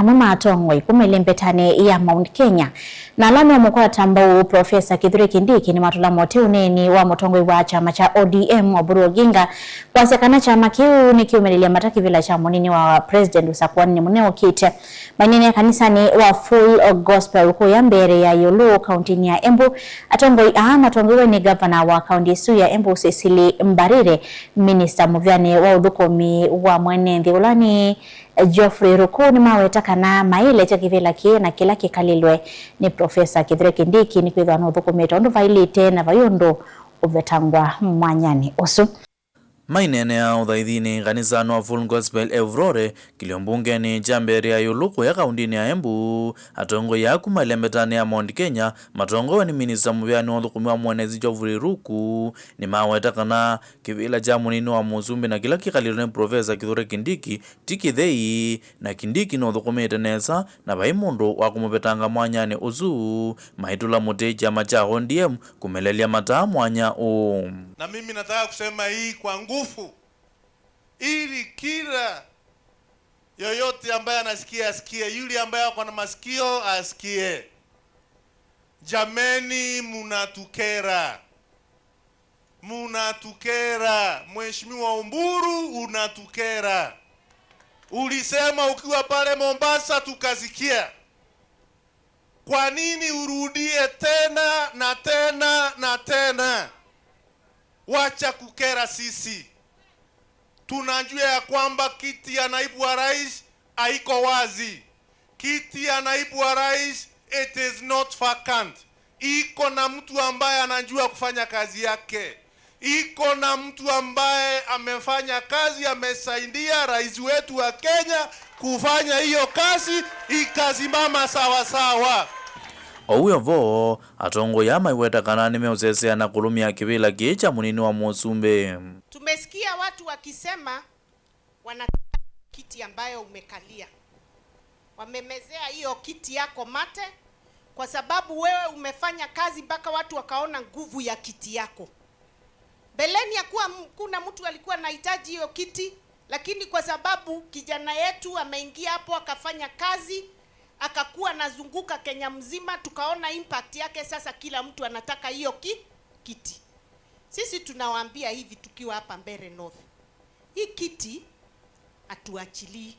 Amama atongo ikumele mpetane ya Mount Kenya na lami wa mkwa tambau Profesa Kithure Kindiki ni matula mote uneni wa motongo wa chama cha ODM wa Oburu Oginga kwa sekana chama kiu ni kiumelilia mataki vila cha monini wa President usakuwani ni muneo kite manini ya kanisa ni wa Full Gospel uko ya mbere ya Yolo kaunti ya Embu atongo matongo ni governor wa kaunti su ya Embu Cecily Mbarire Minister Muvyani wa udhukomi wa mwene ndiulani Geoffrey Rukuni mawetaka na maile chakivela kie na kila kikalilwe ni Profesa Kithure Kindiki ni kwithwa no thukumita undu vailite na vayundu uvetangwa mwanyani usu mainene ya uthaithini kanisa no Full Gospel Evrore kiliombunge ni jambere ya Yuluku ya kaundini ya Embu atongo ya kumalembetani ya Mount Kenya matongo ni Minister Muvyani wa thukumi wa mwenezi Geoffrey Ruku ni mawetaka na kivila jamunini wa muzumbi na kila kikalilo ni Profesa Kithure Kindiki tikithei na Kindiki no thukumite nesa na vaimundu wa kumupetanga mwanyani uzu maitula muti chama cha ODM kumelelia mataa mwanya na mimi nataka kusema hii kwa nguvu ili kila yoyote ambaye anasikia asikie, yule ambaye ako na masikio asikie. Jameni, munatukera. Mheshimiwa Umburu, unatukera. Ulisema ukiwa pale Mombasa tukasikia. Kwa nini urudie tena na tena na tena? Wacha kukera sisi. Tunajua ya kwamba kiti ya naibu wa rais haiko wazi. Kiti ya naibu wa rais, it is not vacant. Iko na mtu ambaye anajua kufanya kazi yake. Iko na mtu ambaye amefanya kazi, amesaidia rais wetu wa Kenya kufanya hiyo kazi ikasimama sawa sawa. Ouyo vo atongo ya maiweta kanani meuzesea na kulumia kivila kicha munini wa Musumbe. Tumesikia watu wakisema wana kiti ambayo umekalia. Wamemezea hiyo kiti yako mate kwa sababu wewe umefanya kazi mpaka watu wakaona nguvu ya kiti yako. Beleni ya kuwa kuna mtu alikuwa anahitaji hiyo kiti, lakini kwa sababu kijana yetu ameingia hapo akafanya kazi akakuwa nazunguka Kenya mzima, tukaona impact yake. Sasa kila mtu anataka hiyo kiti. Sisi tunawaambia hivi tukiwa hapa Mbeere North, hii kiti atuachili.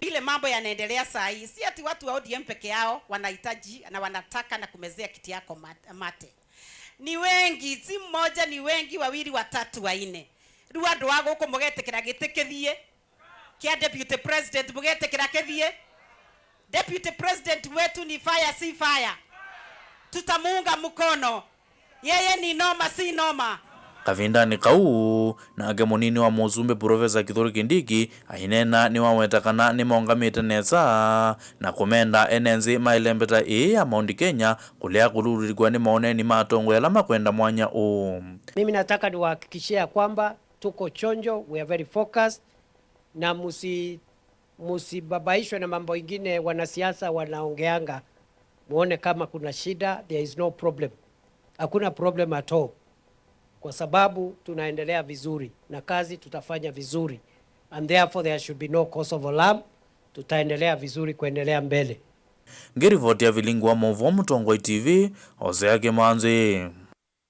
Ile mambo yanaendelea saa hii, si ati watu wa ODM peke yao wanahitaji na wanataka na kumezea kiti yako mate. Ni wengi, si mmoja, ni wengi, wawili, watatu, wanne. Rua ndo wago uko mugetekera gitekethie kia deputy president mugetekera kethie. Deputy President wetu ni fire si fire. Tutamuunga mkono. Yeye ni noma si noma. Kavinda ni kau na age munini wa Musumbe Profesa Kithure Kindiki ainena ni wawetakana ni maungamite nesa na komenda enenzi mailembeta ya Mount Kenya kulea kuluririgwa ni maoneni matongo ya lama kwenda mwanya Mimi nataka niwahakikishia kwamba tuko chonjo, we are very focused na musibabaishwe na mambo ingine wanasiasa wanaongeanga. Muone kama kuna shida, there is no problem. Hakuna problem at all. Kwa sababu tunaendelea vizuri na kazi tutafanya vizuri. And therefore there should be no cause of alarm. Tutaendelea vizuri kuendelea mbele. Ngeri voti ya vilingu wa Movo Mtongoi TV, Hosea Kimanzi.